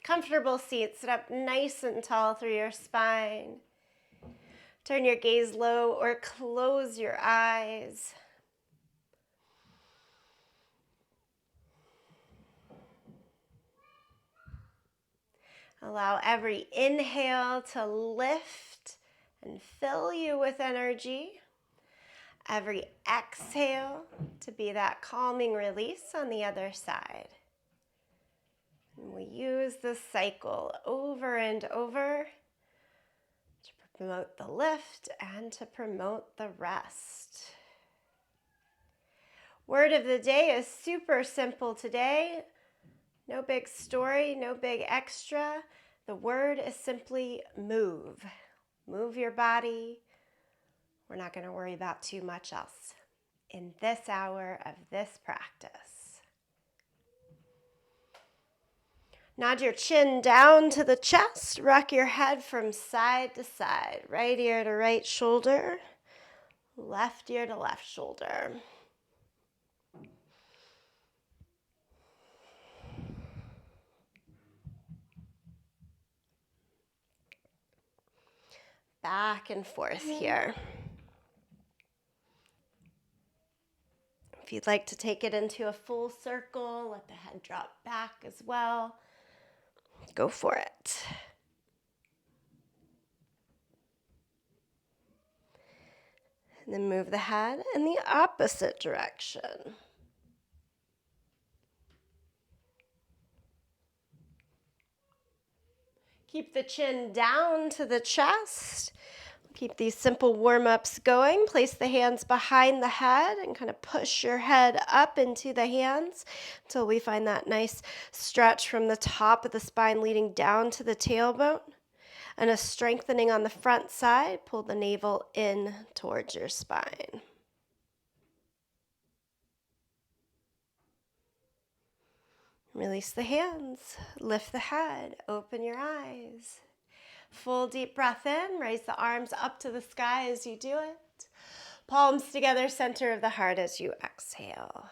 Comfortable seat. Sit up nice and tall through your spine. Turn your gaze low or close your eyes. Allow every inhale to lift and fill you with energy. Every exhale to be that calming release on the other side. And we use this cycle over and over to promote the lift and to promote the rest. Word of the day is super simple today. No big story, no big extra. The word is simply move. Move your body. We're not going to worry about too much else in this hour of this practice. Nod your chin down to the chest. Rock your head from side to side. Right ear to right shoulder. Left ear to left shoulder. Back and forth here. If you'd like to take it into a full circle, let the head drop back as well. Go for it. And then move the head in the opposite direction. Keep the chin down to the chest. Keep these simple warm-ups going. Place the hands behind the head and kind of push your head up into the hands until we find that nice stretch from the top of the spine leading down to the tailbone. And a strengthening on the front side. Pull the navel in towards your spine. Release the hands. Lift the head. Open your eyes. Full deep breath in. Raise the arms up to the sky as you do it. Palms together, center of the heart as you exhale.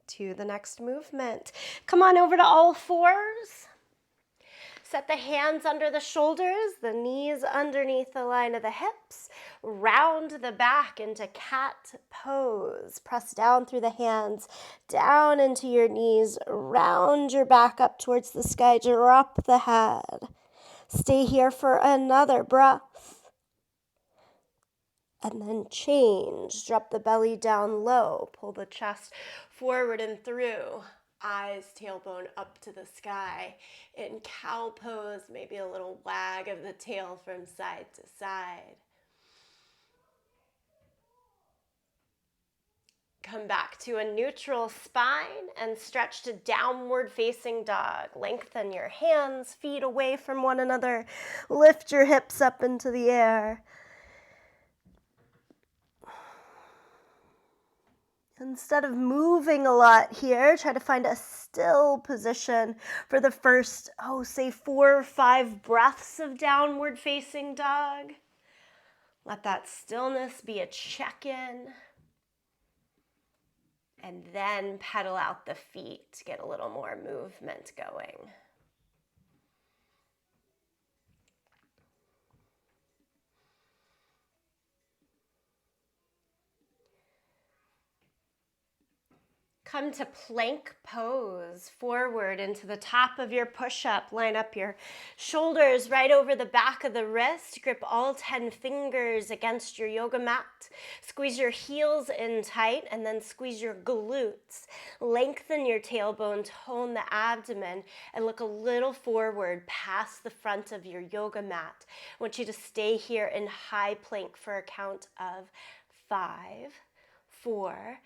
To the next movement. Come on over to all fours. Set the hands under the shoulders, the knees underneath the line of the hips. Round the back into cat pose. Press down through the hands, down into your knees. Round your back up towards the sky. Drop the head. Stay here for another breath. And then change. Drop the belly down low. Pull the chest forward and through. Eyes, tailbone up to the sky. In cow pose, maybe a little wag of the tail from side to side. Come back to a neutral spine and stretch to downward facing dog. Lengthen your hands, feet away from one another. Lift your hips up into the air. Instead of moving a lot here, try to find a still position for the first, say 4 or 5 breaths of downward facing dog. Let that stillness be a check-in. And then pedal out the feet to get a little more movement going. Come to plank pose, forward into the top of your push-up. Line up your shoulders right over the back of the wrist. Grip all 10 fingers against your yoga mat. Squeeze your heels in tight and then squeeze your glutes. Lengthen your tailbone, tone the abdomen, and look a little forward past the front of your yoga mat. I want you to stay here in high plank for a count of 5, 4,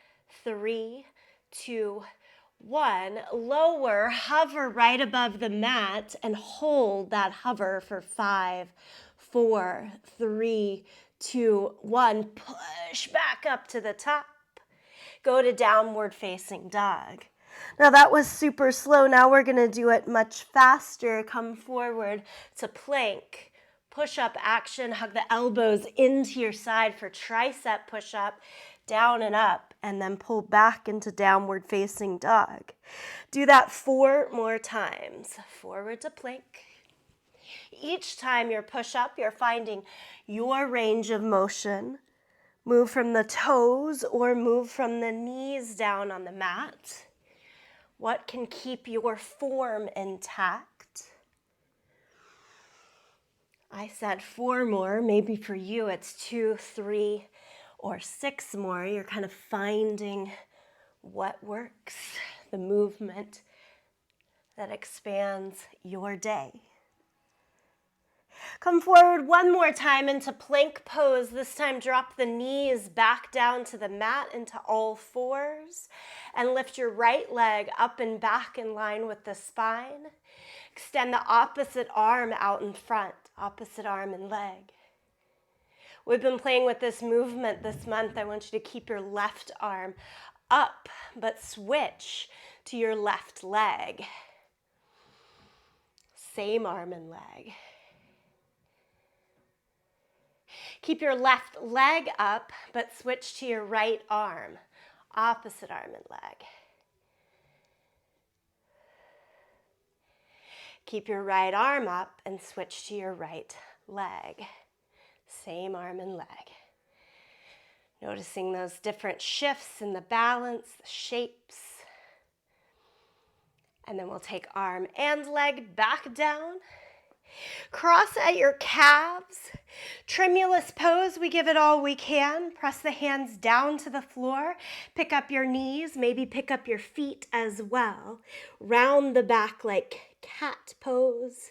3, 2, 1. Lower, hover right above the mat and hold that hover for 5, 4, 3, 2, 1. Push back up to the top. Go to downward facing dog. Now that was super slow. Now we're going to do it much faster. Come forward to plank. Push-up action. Hug the elbows into your side for tricep push-up. Down and up. and then pull back into downward facing dog. Do that 4 more times. Forward to plank. Each time you push up, you're finding your range of motion. Move from the toes or move from the knees down on the mat. What can keep your form intact? I said 4 more. Maybe for you it's 2, 3, or 6 more. You're kind of finding what works, the movement that expands your day. Come forward 1 more time into plank pose. This time drop the knees back down to the mat into all 4s and lift your right leg up and back in line with the spine. Extend the opposite arm out in front, opposite arm and leg. We've been playing with this movement this month. I want you to keep your left arm up, but switch to your left leg. Same arm and leg. Keep your left leg up, but switch to your right arm, opposite arm and leg. Keep your right arm up and switch to your right leg. Same arm and leg. Noticing those different shifts in the balance, the shapes. And then we'll take arm and leg back down. Cross at your calves. Tremulous pose, we give it all we can. Press the hands down to the floor. Pick up your knees, maybe pick up your feet as well. Round the back like cat pose.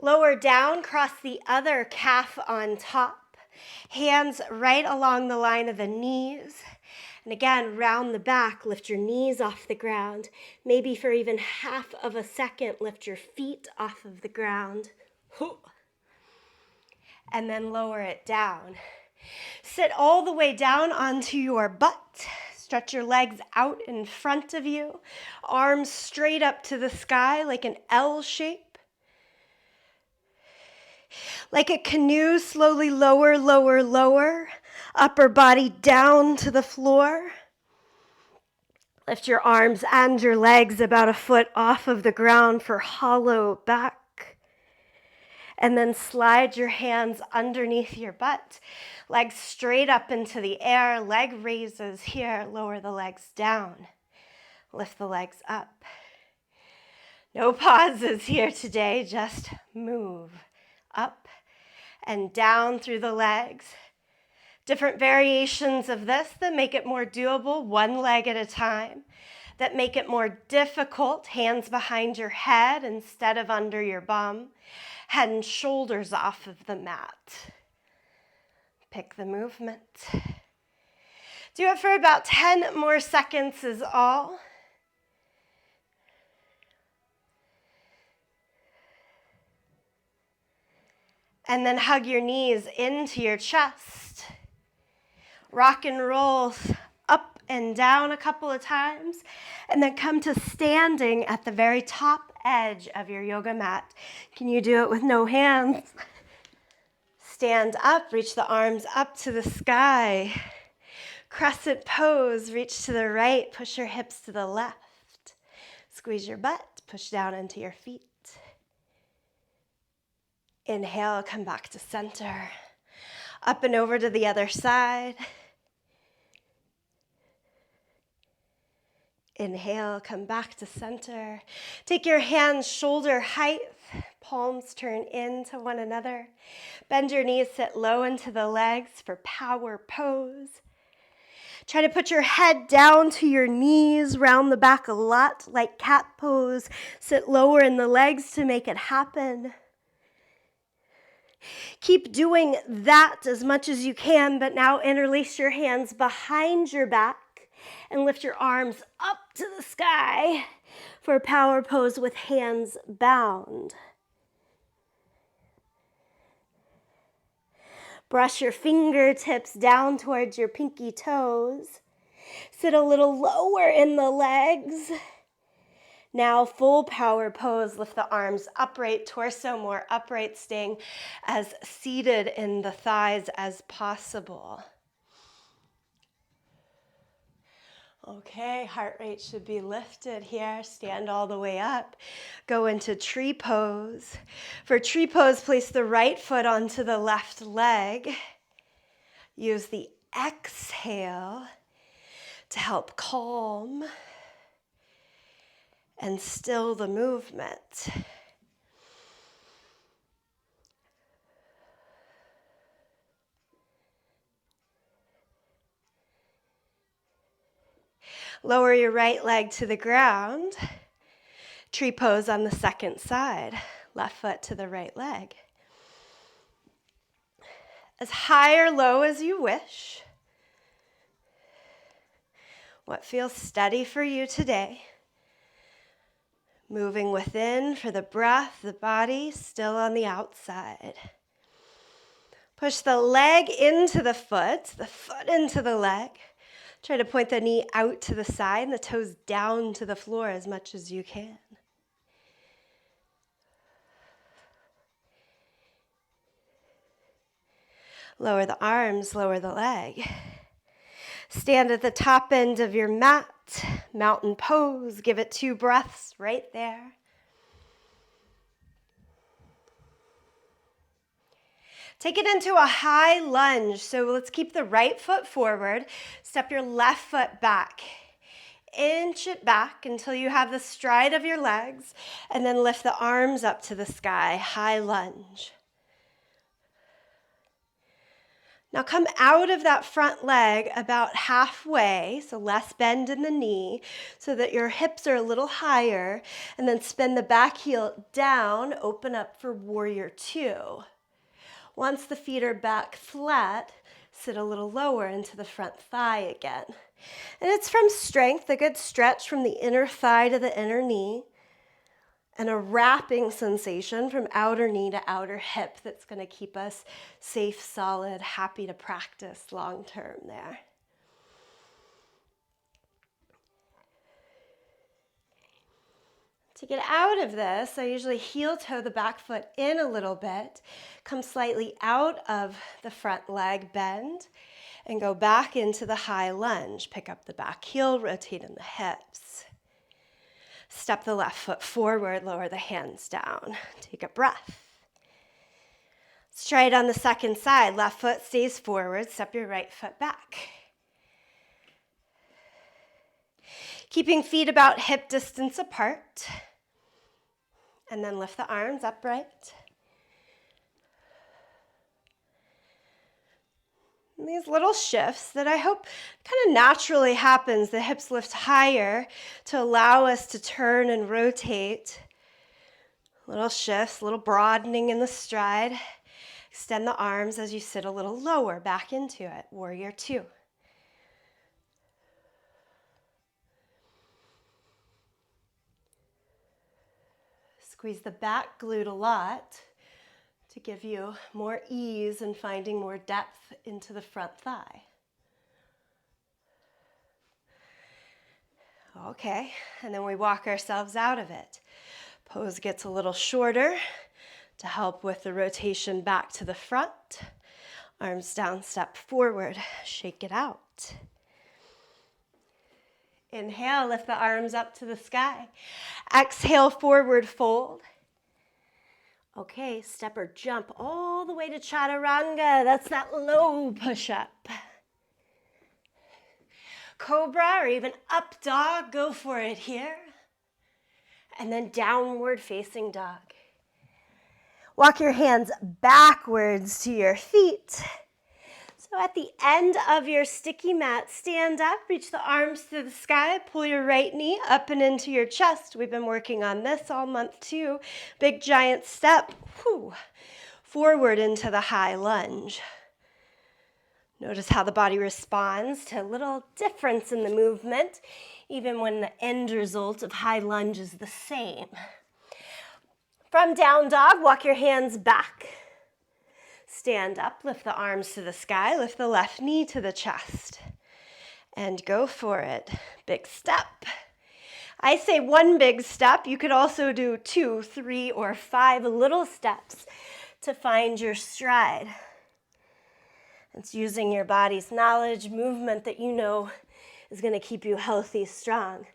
Lower down, cross the other calf on top. Hands right along the line of the knees. And again, round the back, lift your knees off the ground. Maybe for even half of a second, lift your feet off of the ground. And then lower it down. Sit all the way down onto your butt. Stretch your legs out in front of you. Arms straight up to the sky like an L shape. Like a canoe, slowly lower, lower, lower. Upper body down to the floor. Lift your arms and your legs about a foot off of the ground for hollow back. And then slide your hands underneath your butt. Legs straight up into the air. Leg raises here. Lower the legs down. Lift the legs up. No pauses here today. Just move up and down through the legs. Different variations of this that make it more doable, 1 leg at a time, that make it more difficult, hands behind your head instead of under your bum, head and shoulders off of the mat. Pick the movement. Do it for about 10 more seconds is all. And then hug your knees into your chest. Rock and roll up and down a couple of times, and then come to standing at the very top edge of your yoga mat. Can you do it with no hands? Stand up, reach the arms up to the sky. Crescent pose, reach to the right, push your hips to the left. Squeeze your butt, push down into your feet. Inhale, come back to center. Up and over to the other side. Inhale, come back to center. Take your hands shoulder height. Palms turn into one another. Bend your knees, sit low into the legs for power pose. Try to put your head down to your knees, round the back a lot like cat pose. Sit lower in the legs to make it happen. Keep doing that as much as you can, but now interlace your hands behind your back and lift your arms up to the sky for a power pose with hands bound. Brush your fingertips down towards your pinky toes. Sit a little lower in the legs. Now full power pose, lift the arms upright, torso more upright, staying as seated in the thighs as possible. Okay, heart rate should be lifted here. Stand all the way up. Go into tree pose. For tree pose, place the right foot onto the left leg. Use the exhale to help calm and still the movement. Lower your right leg to the ground. Tree pose on the second side. Left foot to the right leg. As high or low as you wish. What feels steady for you today? Moving within for the breath, the body still on the outside. Push the leg into the foot into the leg. Try to point the knee out to the side and the toes down to the floor as much as you can. Lower the arms, lower the leg. Stand at the top end of your mat, mountain pose. Give it 2 breaths right there. Take it into a high lunge. So let's keep the right foot forward. Step your left foot back. Inch it back until you have the stride of your legs, and then lift the arms up to the sky, high lunge. Now come out of that front leg about halfway, so less bend in the knee, so that your hips are a little higher, and then spin the back heel down, open up for warrior 2. Once the feet are back flat, sit a little lower into the front thigh again. And it's from strength, a good stretch from the inner thigh to the inner knee, and a wrapping sensation from outer knee to outer hip that's going to keep us safe, solid, happy to practice long term there. To get out of this, I usually heel toe the back foot in a little bit, come slightly out of the front leg bend, and go back into the high lunge. Pick up the back heel, rotate in the hips. Step the left foot forward, lower the hands down. Take a breath. Let's try it on the second side. Left foot stays forward, step your right foot back. Keeping feet about hip distance apart. And then lift the arms upright. And these little shifts that I hope kind of naturally happens, the hips lift higher to allow us to turn and rotate. Little shifts, little broadening in the stride. Extend the arms as you sit a little lower, back into it, warrior 2. Squeeze the back glute a lot to give you more ease in finding more depth into the front thigh. Okay, and then we walk ourselves out of it. Pose gets a little shorter to help with the rotation back to the front. Arms down, step forward, shake it out. Inhale, lift the arms up to the sky. Exhale, forward fold. Okay, step or jump all the way to chaturanga. That's that low push-up. Cobra or even up dog, go for it here. And then downward facing dog. Walk your hands backwards to your feet. So at the end of your sticky mat, stand up, reach the arms to the sky, pull your right knee up and into your chest. We've been working on this all month too. Big giant step, forward into the high lunge. Notice how the body responds to a little difference in the movement, even when the end result of high lunge is the same. From down dog, walk your hands back. Stand up, lift the arms to the sky, lift the left knee to the chest. And go for it. Big step. I say 1 big step. You could also do 2, 3, or 5 little steps to find your stride. It's using your body's knowledge, movement that you know is going to keep you healthy, strong,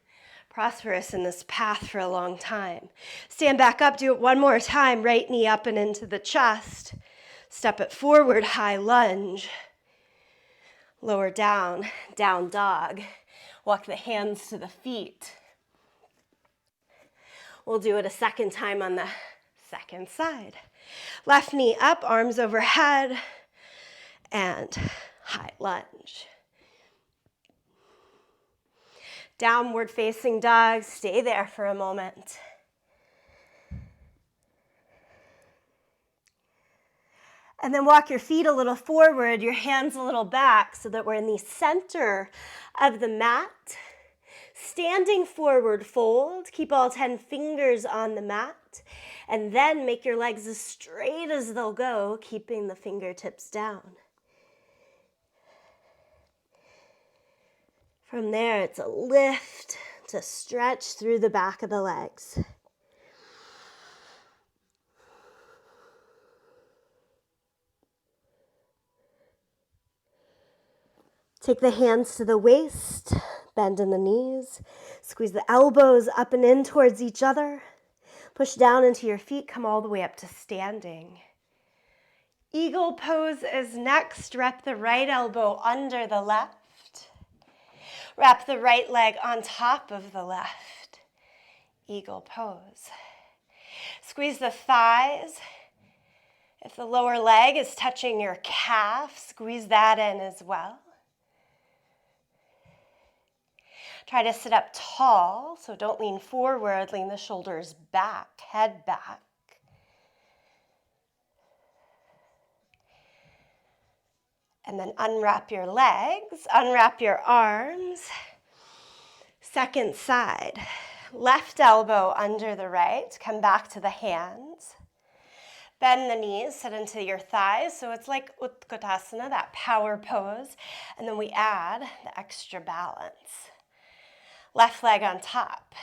prosperous in this path for a long time. Stand back up, do it one more time, right knee up and into the chest. Step it forward, high lunge. Lower down, down dog. Walk the hands to the feet. We'll do it a second time on the second side. Left knee up, arms overhead, and high lunge. Downward facing dog, stay there for a moment. And then walk your feet a little forward, your hands a little back so that we're in the center of the mat. Standing forward fold, keep all 10 fingers on the mat, and then make your legs as straight as they'll go, keeping the fingertips down. From there, it's a lift to stretch through the back of the legs. Take the hands to the waist, bend in the knees, squeeze the elbows up and in towards each other. Push down into your feet, come all the way up to standing. Eagle pose is next. Wrap the right elbow under the left. Wrap the right leg on top of the left. Eagle pose. Squeeze the thighs. If the lower leg is touching your calf, squeeze that in as well. Try to sit up tall, so don't lean forward, lean the shoulders back, head back. And then unwrap your legs, unwrap your arms. Second side, left elbow under the right, come back to the hands. Bend the knees, sit into your thighs, so it's like Utkatasana, that power pose. And then we add the extra balance. Left leg on top.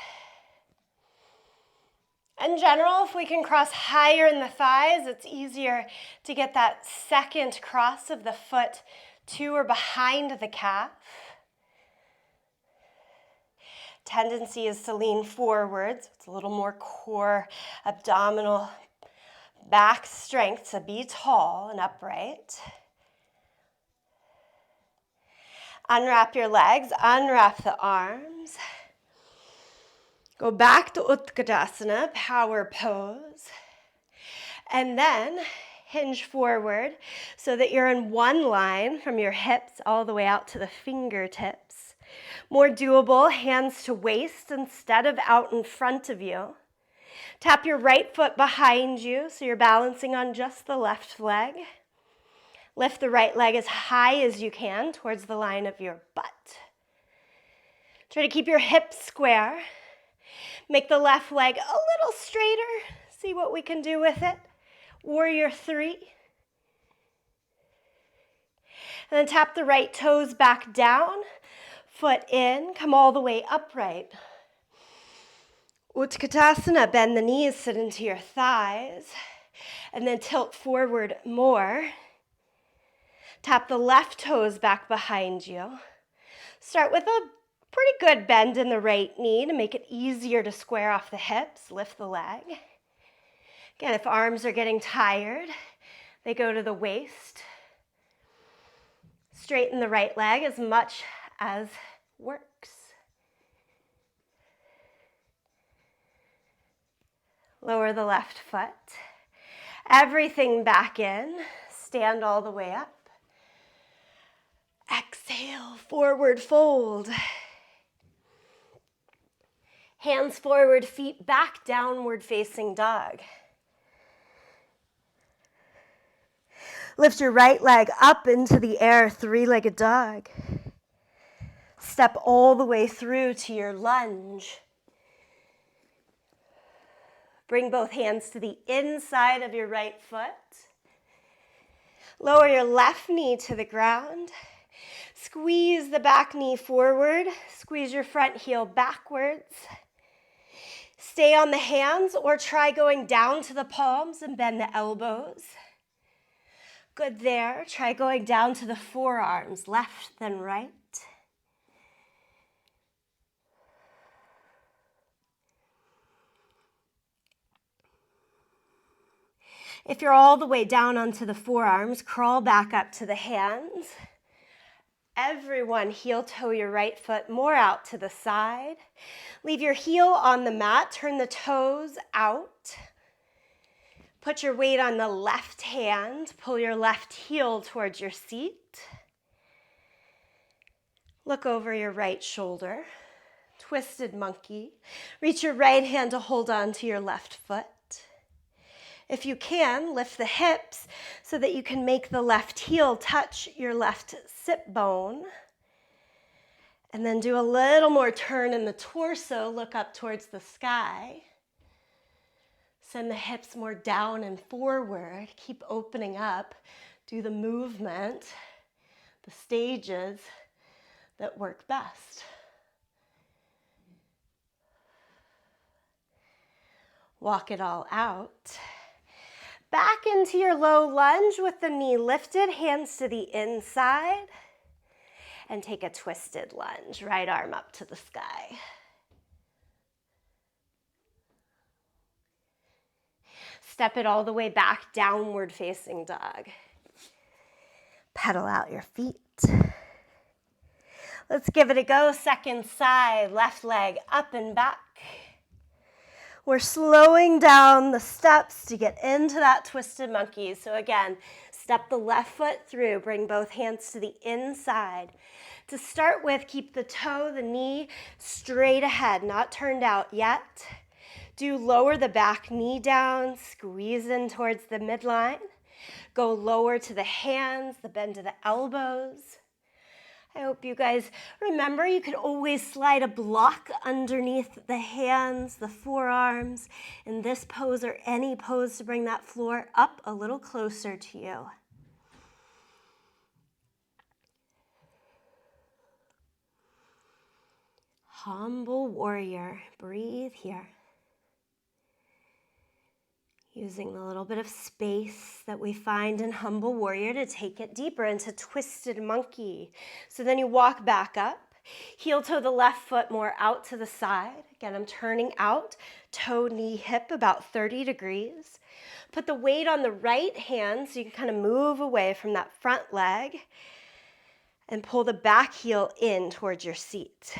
In general, if we can cross higher in the thighs, it's easier to get that second cross of the foot to or behind the calf. Tendency is to lean forwards. It's a little more core, abdominal, back strength to be tall and upright. Unwrap your legs, unwrap the arms. Go back to Utkatasana, power pose. And then hinge forward so that you're in one line from your hips all the way out to the fingertips. More doable, hands to waist instead of out in front of you. Tap your right foot behind you so you're balancing on just the left leg. Lift the right leg as high as you can towards the line of your butt. Try to keep your hips square. Make the left leg a little straighter. See what we can do with it. Warrior 3. And then tap the right toes back down. Foot in, come all the way upright. Utkatasana, bend the knees, sit into your thighs. And then tilt forward more. Tap the left toes back behind you. Start with a pretty good bend in the right knee to make it easier to square off the hips. Lift the leg. Again, if arms are getting tired, they go to the waist. Straighten the right leg as much as works. Lower the left foot. Everything back in. Stand all the way up. Exhale, forward fold. Hands forward, feet back, downward facing dog. Lift your right leg up into the air, three-legged dog. Step all the way through to your lunge. Bring both hands to the inside of your right foot. Lower your left knee to the ground. Squeeze the back knee forward. Squeeze your front heel backwards. Stay on the hands or try going down to the palms and bend the elbows. Good there. Try going down to the forearms, left then right. If you're all the way down onto the forearms, crawl back up to the hands. Everyone heel toe your right foot more out to the side. Leave your heel on the mat, turn the toes out. Put your weight on the left hand, pull your left heel towards your seat. Look over your right shoulder, twisted monkey. Reach your right hand to hold on to your left foot. If you can, lift the hips so that you can make the left heel touch your left sit bone. And then do a little more turn in the torso, look up towards the sky. Send the hips more down and forward. Keep opening up. Do the movement, the stages that work best. Walk it all out. Back into your low lunge with the knee lifted, hands to the inside. And take a twisted lunge, right arm up to the sky. Step it all the way back, downward facing dog. Pedal out your feet. Let's give it a go. Second side, left leg up and back. We're slowing down the steps to get into that twisted monkey. So again, step the left foot through, bring both hands to the inside. To start with, keep the toe, the knee straight ahead, not turned out yet. Do lower the back knee down, squeeze in towards the midline. Go lower to the hands, the bend of the elbows. I hope you guys remember you could always slide a block underneath the hands, the forearms, in this pose or any pose to bring that floor up a little closer to you. Humble warrior, breathe here. Using the little bit of space that we find in humble warrior to take it deeper into twisted monkey. So then you walk back up, heel toe the left foot more out to the side. Again, I'm turning out, toe, knee, hip about 30 degrees. Put the weight on the right hand so you can kind of move away from that front leg and pull the back heel in towards your seat.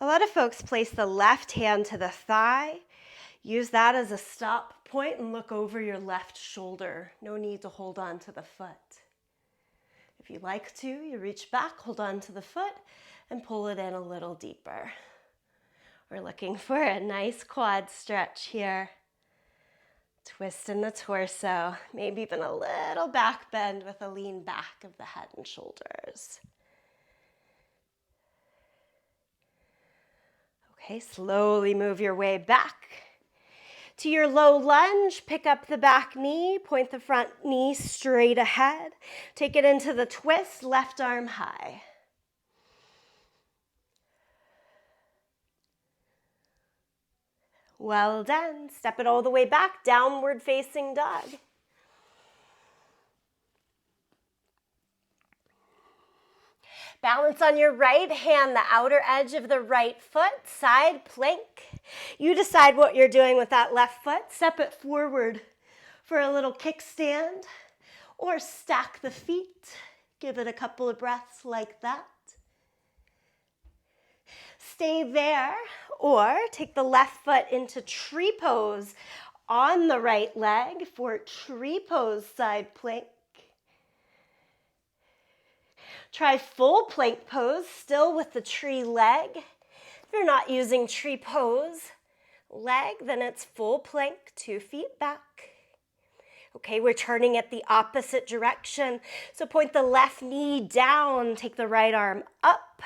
A lot of folks place the left hand to the thigh. Use that as a stop point and look over your left shoulder. No need to hold on to the foot. If you like to, you reach back, hold on to the foot, and pull it in a little deeper. We're looking for a nice quad stretch here. Twist in the torso, maybe even a little back bend with a lean back of the head and shoulders. Okay, slowly move your way back. To your low lunge, pick up the back knee, point the front knee straight ahead. Take it into the twist, left arm high. Well done. Step it all the way back, downward facing dog. Balance on your right hand, the outer edge of the right foot, side plank. You decide what you're doing with that left foot. Step it forward for a little kickstand or stack the feet. Give it a couple of breaths like that. Stay there or take the left foot into tree pose on the right leg for tree pose side plank. Try full plank pose, still with the tree leg. If you're not using tree pose leg, then it's full plank, 2 feet back. Okay, we're turning it the opposite direction. So point the left knee down, take the right arm up.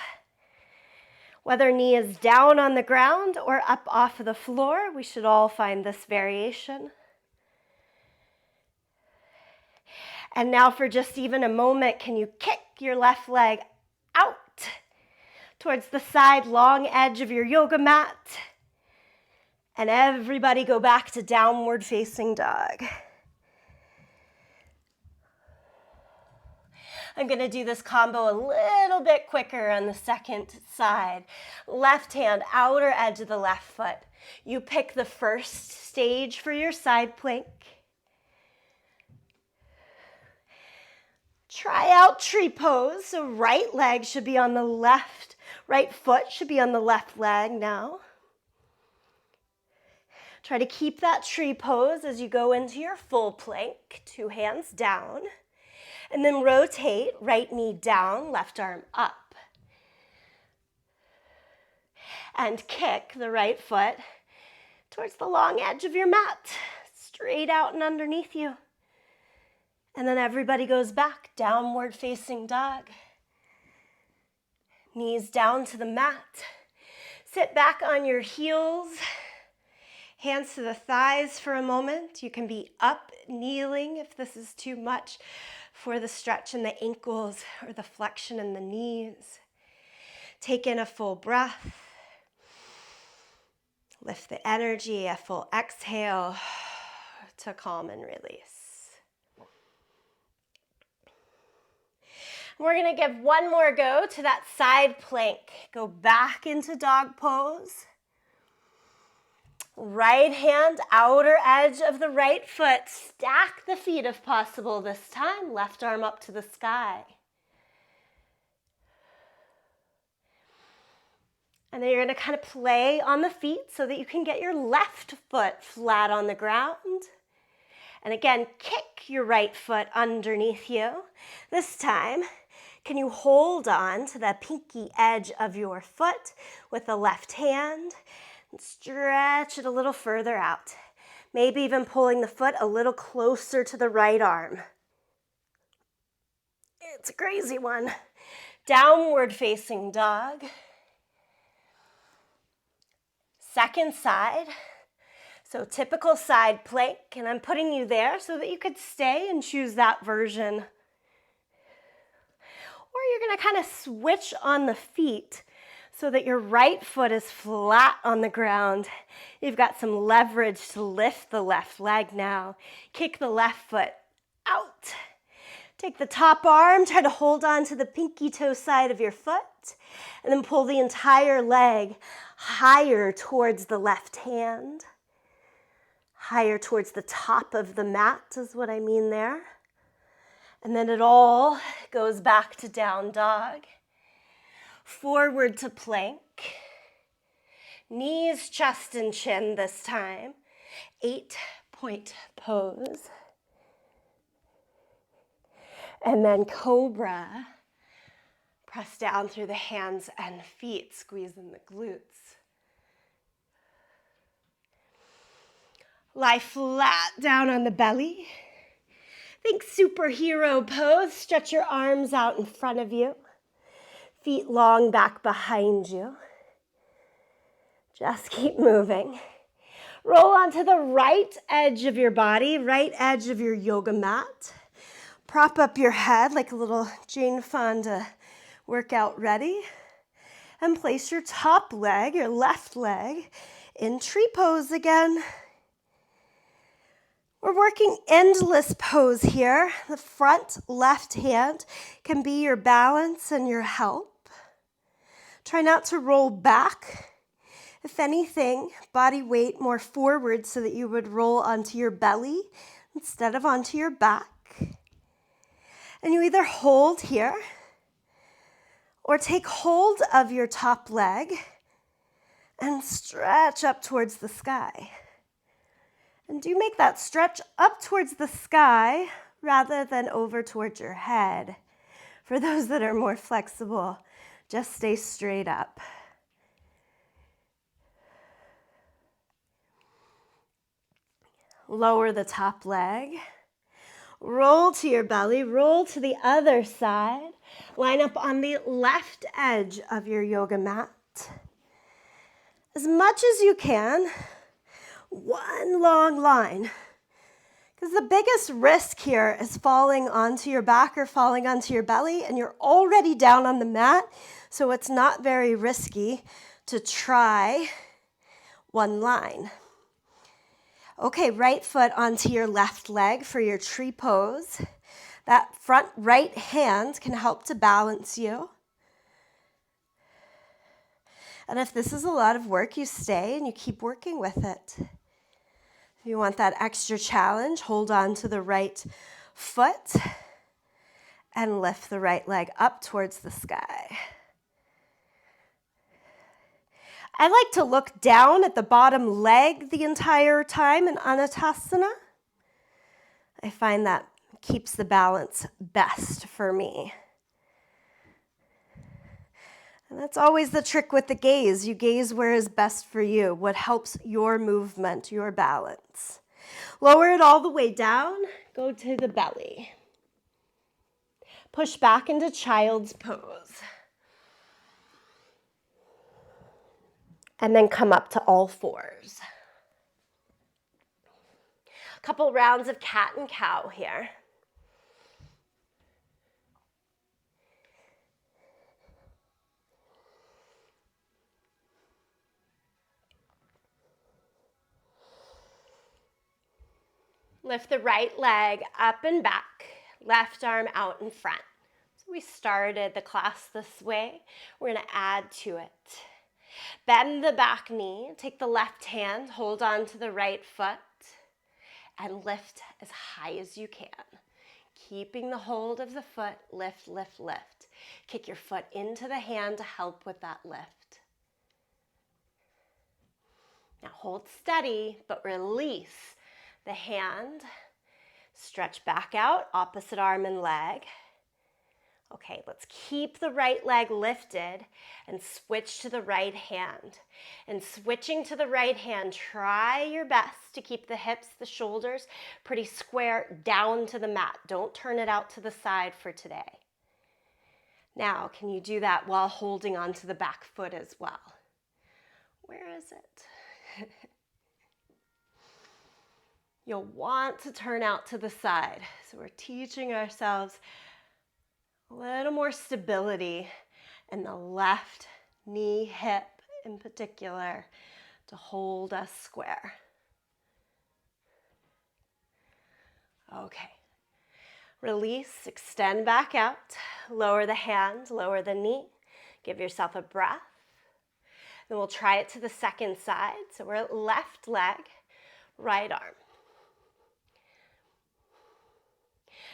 Whether knee is down on the ground or up off of the floor, we should all find this variation. And now for just even a moment, can you kick your left leg out towards the side, long edge of your yoga mat? And everybody go back to downward facing dog. I'm going to do this combo a little bit quicker on the second side. Left hand, outer edge of the left foot. You pick the first stage for your side plank. Try out tree pose. So right leg should be on the left, right foot should be on the left leg now. Try to keep that tree pose as you go into your full plank, 2 hands down. And then rotate, right knee down, left arm up. And kick the right foot towards the long edge of your mat, straight out and underneath you. And then everybody goes back, downward facing dog. Knees down to the mat. Sit back on your heels. Hands to the thighs for a moment. You can be up, kneeling if this is too much for the stretch in the ankles or the flexion in the knees. Take in a full breath. Lift the energy, a full exhale to calm and release. We're going to give one more go to that side plank. Go back into dog pose. Right hand, outer edge of the right foot. Stack the feet if possible this time. Left arm up to the sky. And then you're going to kind of play on the feet so that you can get your left foot flat on the ground. And again, kick your right foot underneath you. This time, can you hold on to the pinky edge of your foot with the left hand? Stretch it a little further out. Maybe even pulling the foot a little closer to the right arm. It's a crazy one. Downward facing dog. Second side. So typical side plank, and I'm putting you there so that you could stay and choose that version. Or you're going to kind of switch on the feet so that your right foot is flat on the ground. You've got some leverage to lift the left leg now. Kick the left foot out. Take the top arm, try to hold on to the pinky toe side of your foot, and then pull the entire leg higher towards the left hand. Higher towards the top of the mat is what I mean there. And then it all goes back to down dog. Forward to plank. Knees, chest, and chin this time. 8-point pose. And then cobra. Press down through the hands and feet, squeezing the glutes. Lie flat down on the belly. Think superhero pose. Stretch your arms out in front of you. Feet long back behind you. Just keep moving. Roll onto the right edge of your body, right edge of your yoga mat. Prop up your head like a little Jane Fonda workout ready. And place your top leg, your left leg, in tree pose again. We're working endless pose here. The front left hand can be your balance and your help. Try not to roll back. If anything, body weight more forward so that you would roll onto your belly instead of onto your back. And you either hold here or take hold of your top leg and stretch up towards the sky. And do make that stretch up towards the sky rather than over towards your head. For those that are more flexible, just stay straight up. Lower the top leg. Roll to your belly. Roll to the other side. Line up on the left edge of your yoga mat. As much as you can, one long line. Because the biggest risk here is falling onto your back or falling onto your belly, and you're already down on the mat, so it's not very risky to try one line. Okay, right foot onto your left leg for your tree pose. That front right hand can help to balance you. And if this is a lot of work, you stay and you keep working with it. If you want that extra challenge, hold on to the right foot and lift the right leg up towards the sky. I like to look down at the bottom leg the entire time in Anatasana. I find that keeps the balance best for me. And that's always the trick with the gaze. You gaze where is best for you, what helps your movement, your balance. Lower it all the way down, go to the belly. Push back into child's pose. And then come up to all fours. A couple rounds of cat and cow here. Lift the right leg up and back, left arm out in front. So we started the class this way. We're going to add to it. Bend the back knee, take the left hand, hold on to the right foot, and lift as high as you can. Keeping the hold of the foot, lift, lift, lift. Kick your foot into the hand to help with that lift. Now hold steady, but release the hand. Stretch back out, opposite arm and leg. Okay, let's keep the right leg lifted and switch to the right hand. And switching to the right hand, try your best to keep the hips, the shoulders pretty square down to the mat. Don't turn it out to the side for today. Now, can you do that while holding onto the back foot as well? Where is it? You'll want to turn out to the side. So we're teaching ourselves a little more stability in the left knee, hip in particular, to hold us square. Okay. Release, extend back out, lower the hand, lower the knee, give yourself a breath. Then we'll try it to the second side. So we're left leg, right arm.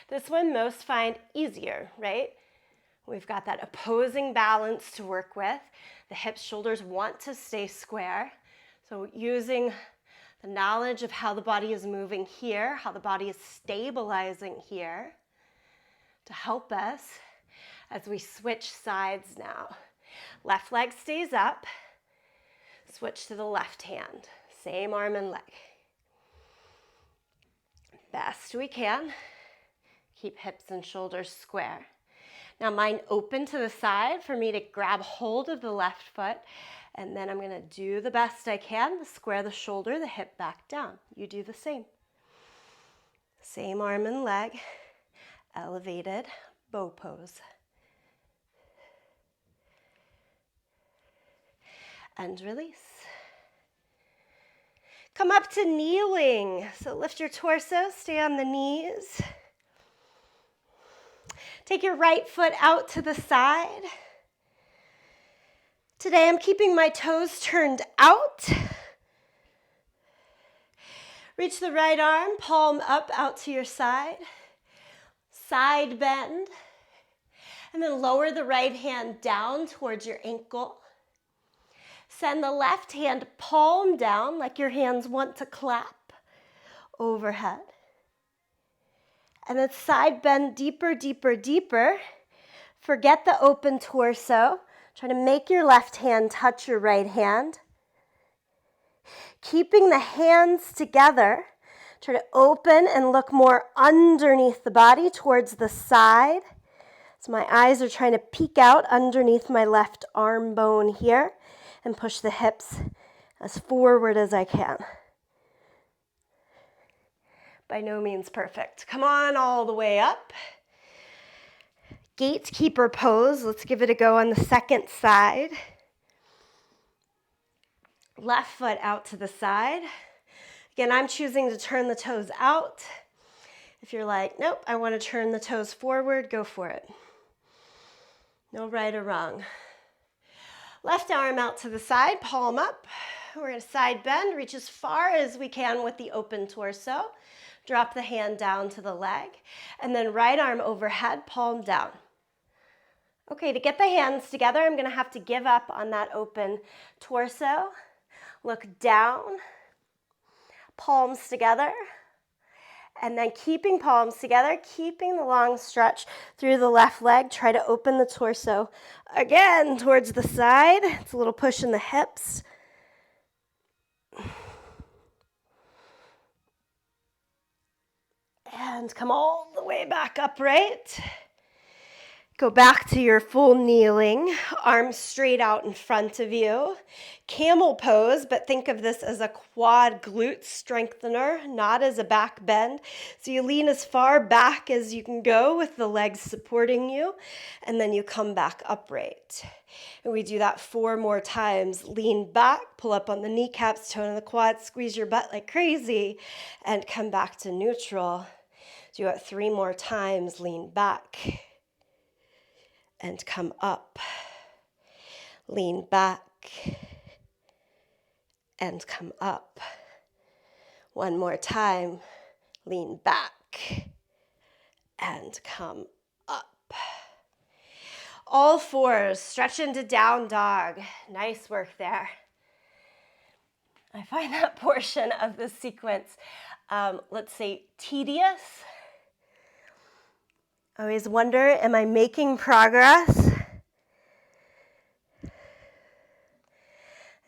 This one most find easier, right? We've got that opposing balance to work with. The hips, shoulders want to stay square. So using the knowledge of how the body is moving here, how the body is stabilizing here to help us as we switch sides now. Left leg stays up. Switch to the left hand. Same arm and leg. Best we can. Keep hips and shoulders square. Now mine open to the side for me to grab hold of the left foot, and then I'm going to do the best I can to square the shoulder, the hip back down. You do the same. Same arm and leg, elevated bow pose. And release. Come up to kneeling. So lift your torso, stay on the knees. Take your right foot out to the side. Today I'm keeping my toes turned out. Reach the right arm, palm up out to your side. Side bend. And then lower the right hand down towards your ankle. Send the left hand palm down like your hands want to clap overhead. And then side bend deeper, deeper, deeper. Forget the open torso. Try to make your left hand touch your right hand. Keeping the hands together. Try to open and look more underneath the body towards the side. So my eyes are trying to peek out underneath my left arm bone here and push the hips as forward as I can. By no means perfect. Come on all the way up. Gatekeeper pose. Let's give it a go on the second side. Left foot out to the side. Again, I'm choosing to turn the toes out. If you're like, nope, I want to turn the toes forward, go for it. No right or wrong. Left arm out to the side, palm up. We're going to side bend, reach as far as we can with the open torso. Drop the hand down to the leg. And then right arm overhead, palm down. Okay, to get the hands together, I'm going to have to give up on that open torso. Look down, palms together. And then keeping palms together, keeping the long stretch through the left leg. Try to open the torso again towards the side. It's a little push in the hips. And come all the way back upright. Go back to your full kneeling, arms straight out in front of you. Camel pose, but think of this as a quad glute strengthener, not as a back bend. So you lean as far back as you can go with the legs supporting you, and then you come back upright. And we do that 4 more times. Lean back, pull up on the kneecaps, toe in the quads, squeeze your butt like crazy, and come back to neutral. Do it 3 more times. Lean back and come up. Lean back and come up. 1 more time. Lean back and come up. All 4s, stretch into down dog. Nice work there. I find that portion of the sequence, let's say, tedious. I always wonder, am I making progress?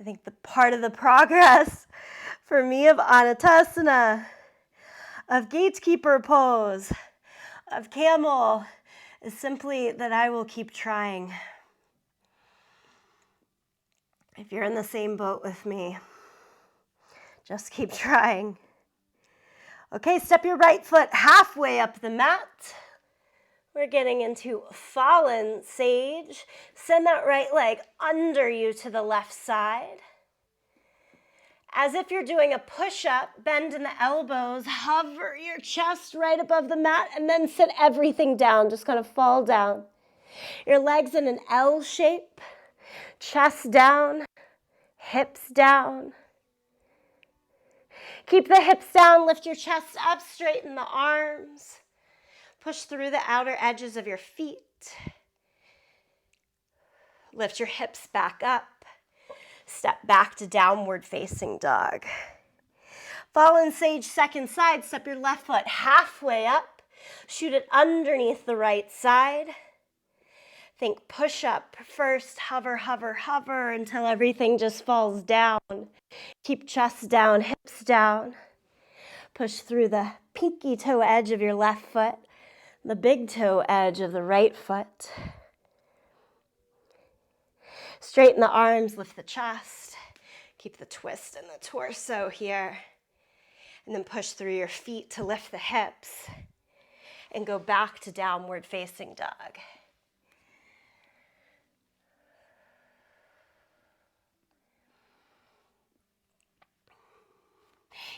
I think the part of the progress for me of Anatasana, of gatekeeper pose, of camel, is simply that I will keep trying. If you're in the same boat with me, just keep trying. Okay, step your right foot halfway up the mat. We're getting into fallen sage. Send that right leg under you to the left side. As if you're doing a push-up, bend in the elbows, hover your chest right above the mat, and then sit everything down, just kind of fall down. Your legs in an L shape, chest down, hips down. Keep the hips down, lift your chest up, straighten the arms. Push through the outer edges of your feet. Lift your hips back up. Step back to downward facing dog. Fallen sage second side, step your left foot halfway up. Shoot it underneath the right side. Think push up first, hover, hover, hover until everything just falls down. Keep chest down, hips down. Push through the pinky toe edge of your left foot, the big toe edge of the right foot. Straighten the arms, lift the chest. Keep the twist in the torso here. And then push through your feet to lift the hips and go back to downward facing dog.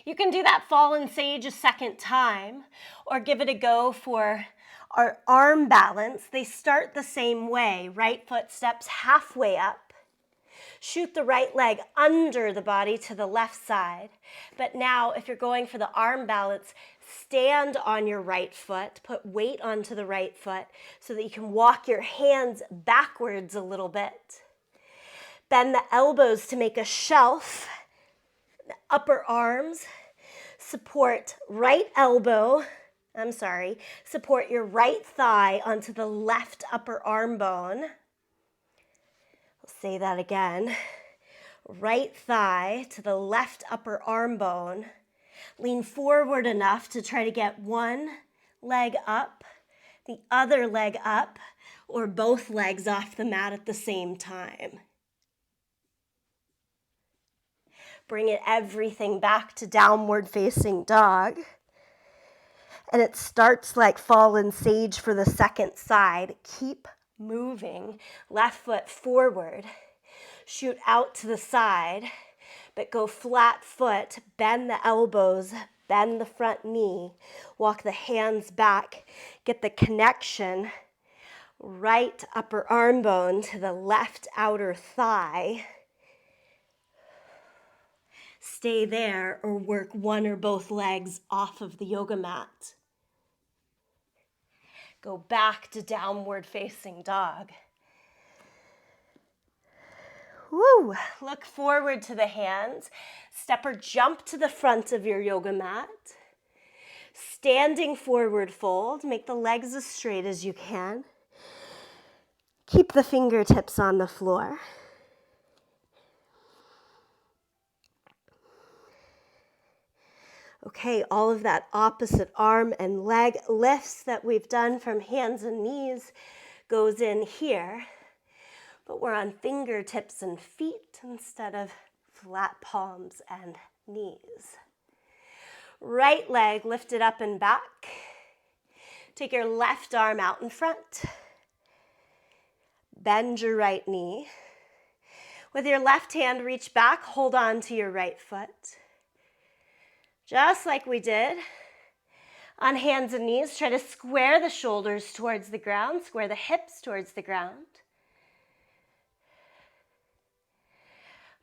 You can do that fallen sage a second time or give it a go for our arm balance. They start the same way. Right foot steps halfway up. Shoot the right leg under the body to the left side. But now, if you're going for the arm balance, stand on your right foot. Put weight onto the right foot so that you can walk your hands backwards a little bit. Bend the elbows to make a shelf. The upper arms. Support support your right thigh onto the left upper arm bone. I'll say that again. Right thigh to the left upper arm bone. Lean forward enough to try to get one leg up, the other leg up, or both legs off the mat at the same time. Bring everything back to downward facing dog. And it starts like fallen sage for the second side. Keep moving. Left foot forward. Shoot out to the side, but go flat foot. Bend the elbows Bend the front knee. Walk the hands back. Get the connection. Right upper arm bone to the left outer thigh. Stay there or work one or both legs off of the yoga mat. Go back to downward facing dog. Woo! Look forward to the hands. Step or jump to the front of your yoga mat. Standing forward fold. Make the legs as straight as you can. Keep the fingertips on the floor. Okay, all of that opposite arm and leg lifts that we've done from hands and knees goes in here, but we're on fingertips and feet instead of flat palms and knees. Right leg lifted up and back. Take your left arm out in front. Bend your right knee. With your left hand, reach back, hold on to your right foot. Just like we did on hands and knees, try to square the shoulders towards the ground, square the hips towards the ground.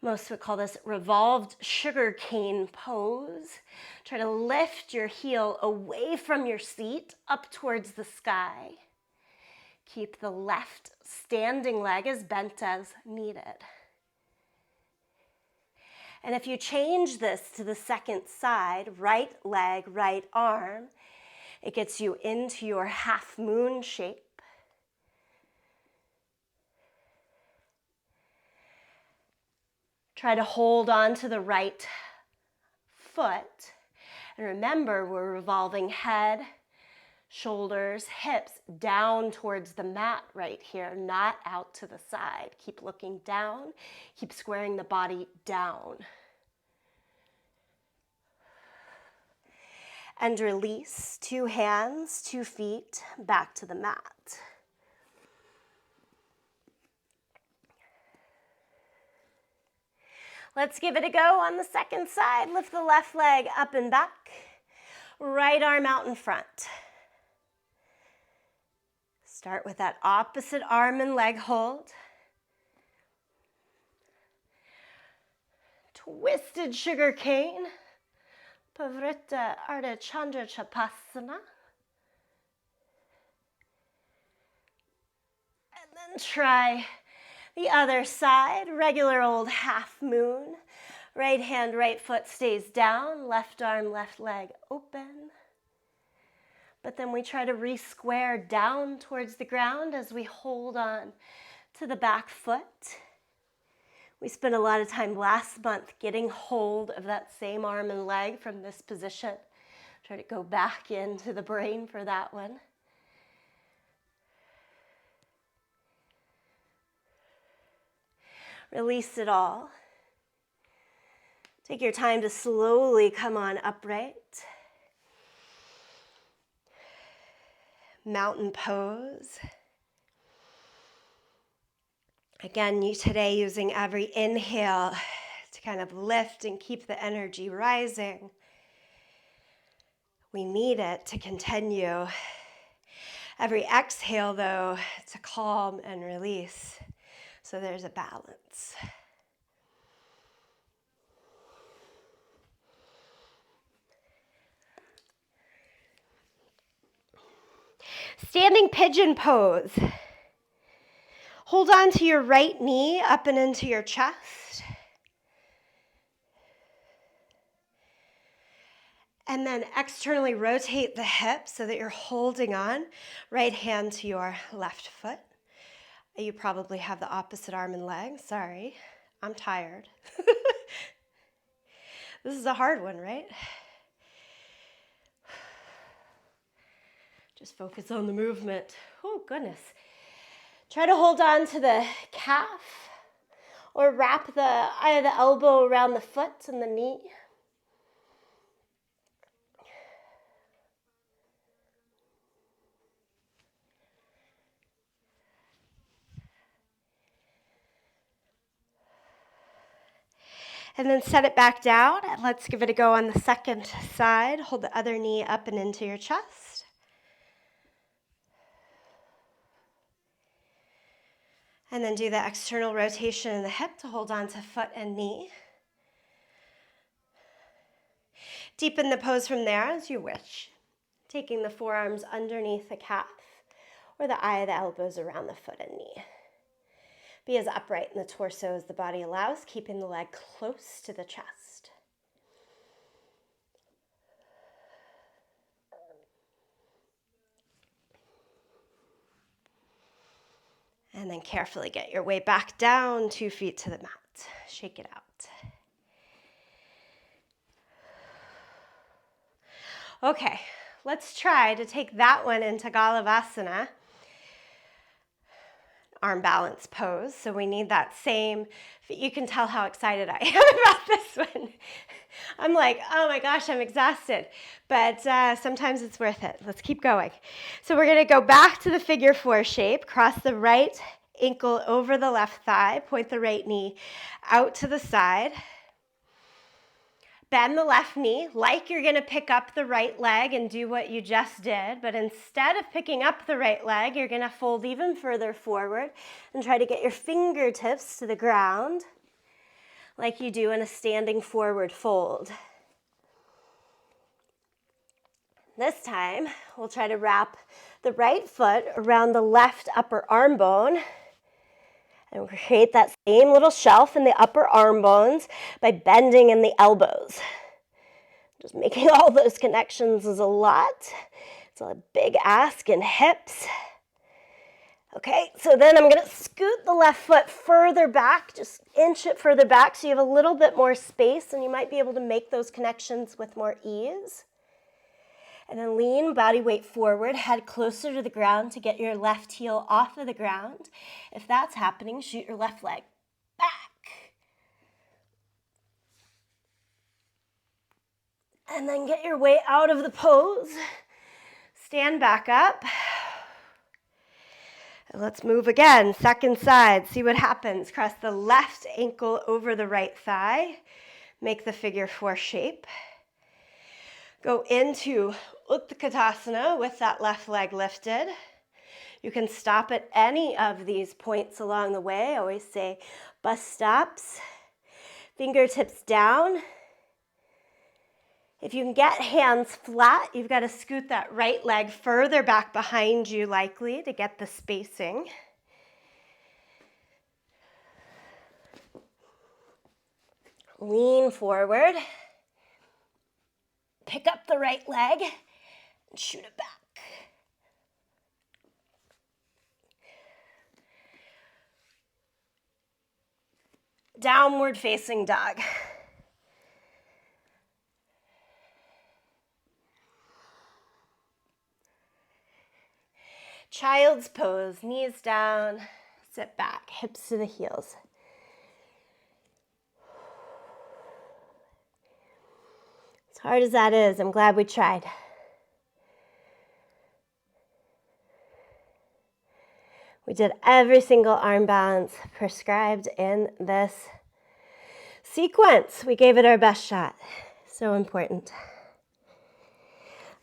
Most would call this revolved sugar cane pose. Try to lift your heel away from your seat, up towards the sky. Keep the left standing leg as bent as needed. And if you change this to the second side, right leg, right arm, it gets you into your half moon shape. Try to hold on to the right foot. And remember, we're revolving head, shoulders, hips down towards the mat right here, not out to the side. Keep looking down. Keep squaring the body down. And release, 2 hands, 2 feet, back to the mat. Let's give it a go on the second side. Lift the left leg up and back. Right arm out in front. Start with that opposite arm and leg hold. Twisted sugar cane. Pavrita Ardha Chandra Chapasana. And then try the other side, regular old half moon. Right hand, right foot stays down, left arm, left leg open. But then we try to re-square down towards the ground as we hold on to the back foot. We spent a lot of time last month getting hold of that same arm and leg from this position. Try to go back into the brain for that one. Release it all. Take your time to slowly come on upright. Mountain pose. Again, today using every inhale to kind of lift and keep the energy rising. We need it to continue. Every exhale, though, to calm and release. So there's a balance. Standing pigeon pose. Hold on to your right knee up and into your chest. And then externally rotate the hips so that you're holding on. Right hand to your left foot. You probably have the opposite arm and leg. Sorry, I'm tired. This is a hard one, right? Just focus on the movement. Oh, goodness. Try to hold on to the calf or wrap the elbow around the foot and the knee. And then set it back down, and let's give it a go on the second side. Hold the other knee up and into your chest. And then do the external rotation in the hip to hold on to foot and knee. Deepen the pose from there as you wish, taking the forearms underneath the calf or the eye of the elbows around the foot and knee. Be as upright in the torso as the body allows, keeping the leg close to the chest. And then carefully get your way back down, 2 feet to the mat. Shake it out. Okay, let's try to take that one into Galavasana, arm balance pose. So we need that same, you can tell how excited I am about this one. I'm like, oh my gosh, I'm exhausted. But sometimes it's worth it. Let's keep going. So we're gonna go back to the figure 4 shape, cross the right ankle over the left thigh, point the right knee out to the side. Bend the left knee like you're gonna pick up the right leg and do what you just did, but instead of picking up the right leg, you're gonna fold even further forward and try to get your fingertips to the ground like you do in a standing forward fold. This time, we'll try to wrap the right foot around the left upper arm bone and create that same little shelf in the upper arm bones by bending in the elbows. Just making all those connections is a lot. It's a big ask in hips. Okay, so then I'm gonna scoot the left foot further back, just inch it further back so you have a little bit more space and you might be able to make those connections with more ease. And then lean body weight forward, head closer to the ground to get your left heel off of the ground. If that's happening, shoot your left leg back. And then get your way out of the pose. Stand back up. And let's move again, second side, see what happens. Cross the left ankle over the right thigh. Make the figure 4 shape. Go into Utkatasana with that left leg lifted. You can stop at any of these points along the way. I always say bus stops. Fingertips down. If you can get hands flat, you've got to scoot that right leg further back behind you, likely, to get the spacing. Lean forward. Pick up the right leg and shoot it back. Downward facing dog. Child's pose, knees down, sit back, hips to the heels. As hard as that is, I'm glad we tried. We did every single arm balance prescribed in this sequence. We gave it our best shot. So important.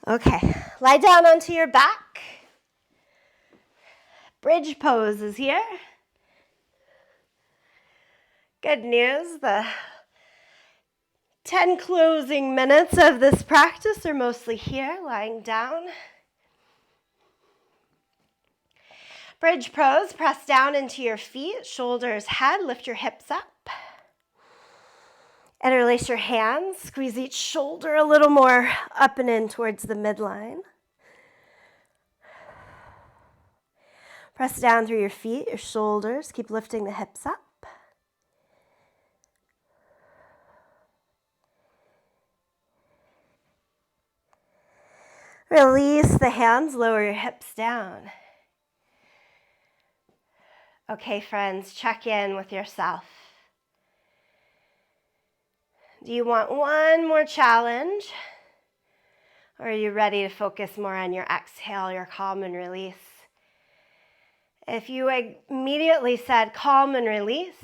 Okay, lie down onto your back. Bridge pose is here. Good news, the 10 closing minutes of this practice are mostly here, lying down. Bridge pose, press down into your feet, shoulders, head, lift your hips up. Interlace your hands, squeeze each shoulder a little more up and in towards the midline. Press down through your feet, your shoulders, keep lifting the hips up. Release the hands, lower your hips down. Okay, friends, check in with yourself. Do you want one more challenge? Or are you ready to focus more on your exhale, your calm and release? If you immediately said calm and release,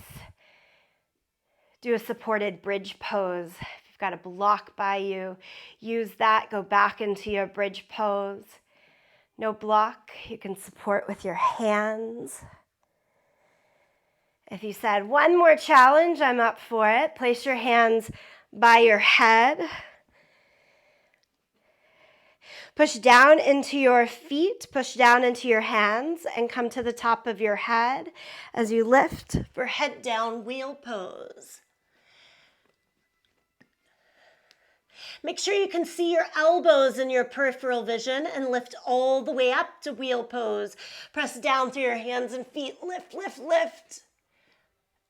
Do a supported bridge pose. If you've got a block by you, use that. Go back into your bridge pose. No block, you can support with your hands. If you said one more challenge, I'm up for it. Place your hands by your head. Push down into your feet, push down into your hands, and come to the top of your head as you lift for head down wheel pose. Make sure you can see your elbows in your peripheral vision and lift all the way up to wheel pose. Press down through your hands and feet. Lift, lift, lift.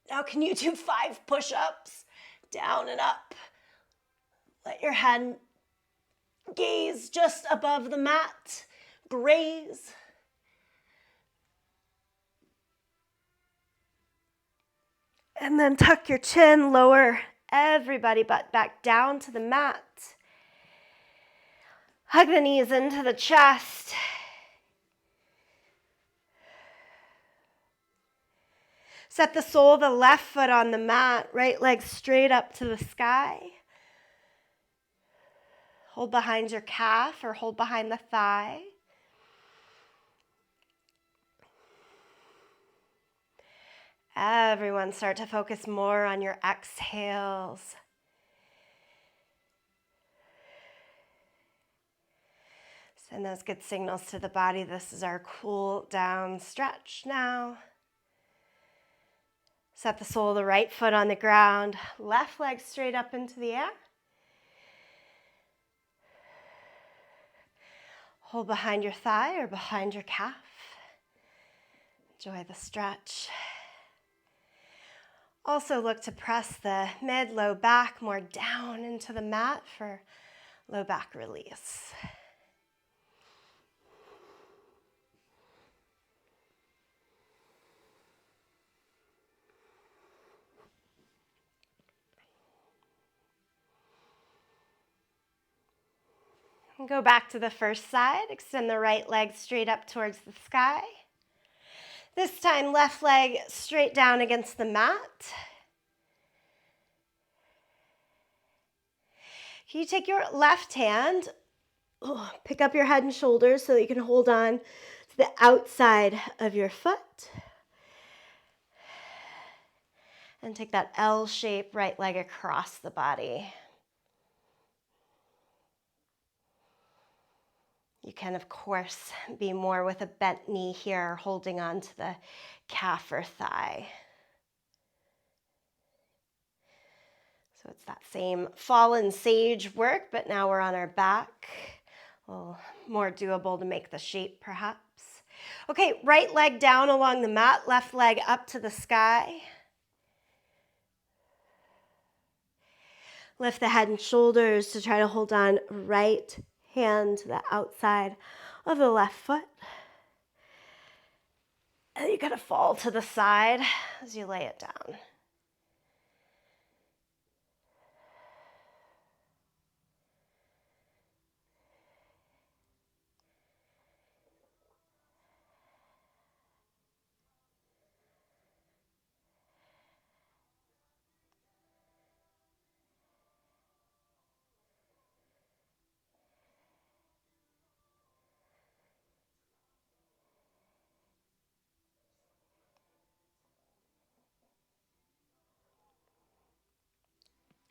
Now can you do 5 push-ups? Down and up. Let your head gaze just above the mat. Graze. And then tuck your chin, lower everybody butt back down to the mat. Hug the knees into the chest. Set the sole of the left foot on the mat, right leg straight up to the sky. Hold behind your calf or hold behind the thigh. Everyone start to focus more on your exhales. Send those good signals to the body. This is our cool down stretch now. Set the sole of the right foot on the ground. Left leg straight up into the air. Hold behind your thigh or behind your calf. Enjoy the stretch. Also look to press the mid, low back more down into the mat for low back release. And go back to the first side. Extend the right leg straight up towards the sky. This time, left leg straight down against the mat. Can you take your left hand, pick up your head and shoulders so that you can hold on to the outside of your foot. And take that L shape right leg across the body. You can, of course, be more with a bent knee here, holding on to the calf or thigh. So it's that same fallen sage work, but now we're on our back. A little more doable to make the shape, perhaps. Okay, right leg down along the mat, left leg up to the sky. Lift the head and shoulders to try to hold on right hand to the outside of the left foot. And you're going to fall to the side as you lay it down.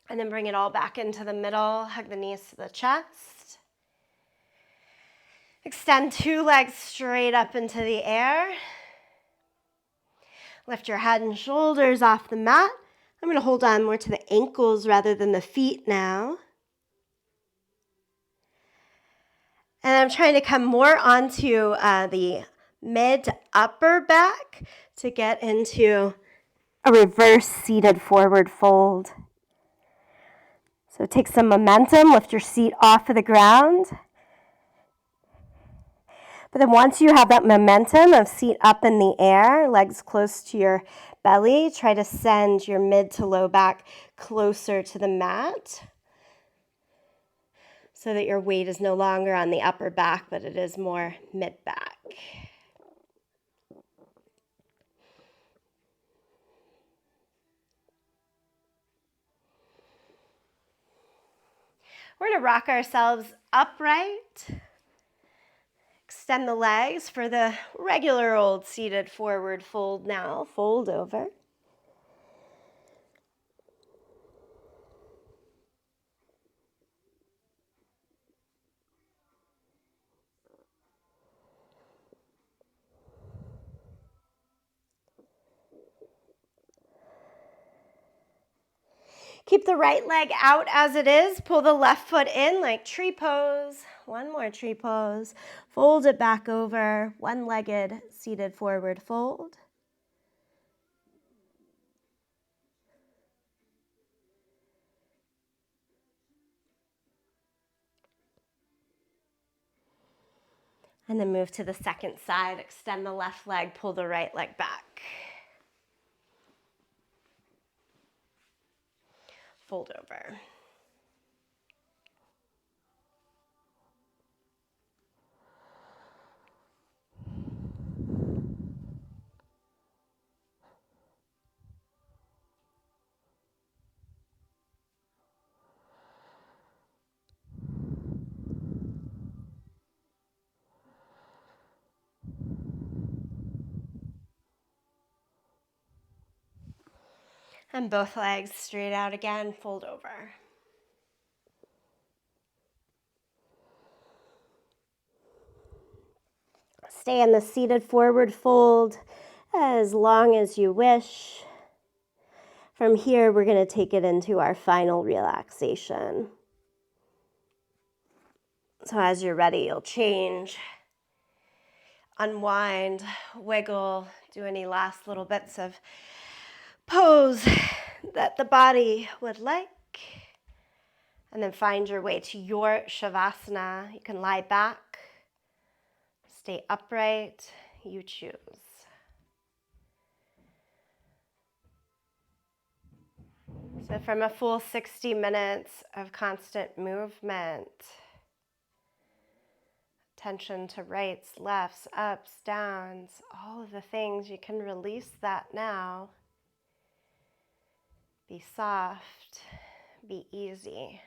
And then bring it all back into the middle. Hug the knees to the chest. Extend 2 legs straight up into the air. Lift your head and shoulders off the mat. I'm going to hold on more to the ankles rather than the feet now. And I'm trying to come more onto the mid to upper back to get into a reverse seated forward fold. So take some momentum, lift your seat off of the ground. But then once you have that momentum of seat up in the air, legs close to your belly, try to send your mid to low back closer to the mat so that your weight is no longer on the upper back, but it is more mid back. We're going to rock ourselves upright. Extend the legs for the regular old seated forward fold now. Fold over. Keep the right leg out as it is. Pull the left foot in like tree pose. One more tree pose. Fold it back over. One-legged seated forward fold. And then move to the second side. Extend the left leg. Pull the right leg back. Fold over. And both legs straight out again. Fold over. Stay in the seated forward fold as long as you wish. From here, we're going to take it into our final relaxation. So as you're ready, you'll change, unwind, wiggle, do any last little bits of pose that the body would like. And then find your way to your Shavasana. You can lie back, stay upright, you choose. So from a full 60 minutes of constant movement, attention to rights, lefts, ups, downs, all of the things, you can release that now. Be soft, be easy.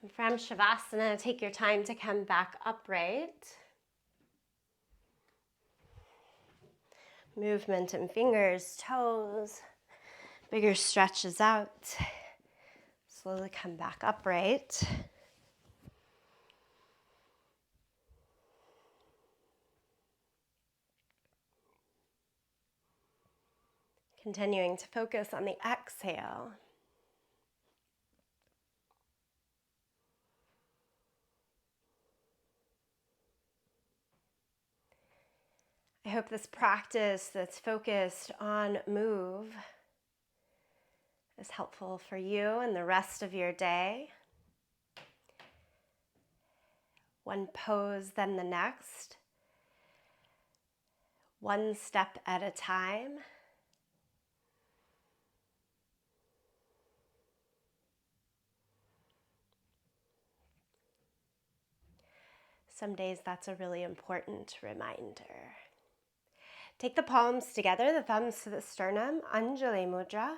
And from Shavasana, take your time to come back upright. Movement in fingers, toes, bigger stretches out. Slowly come back upright. Continuing to focus on the exhale. I hope this practice that's focused on move is helpful for you and the rest of your day. One pose, then the next. One step at a time. Some days that's a really important reminder. Take the palms together, the thumbs to the sternum, Anjali Mudra.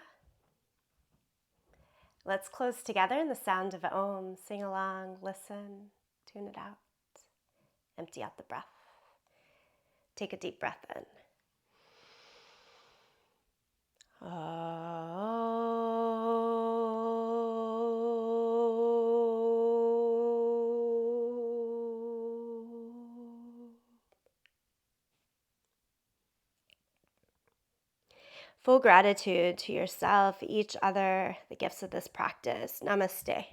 Let's close together in the sound of Om. Sing along, listen, tune it out. Empty out the breath. Take a deep breath in. Full gratitude to yourself, each other, the gifts of this practice. Namaste.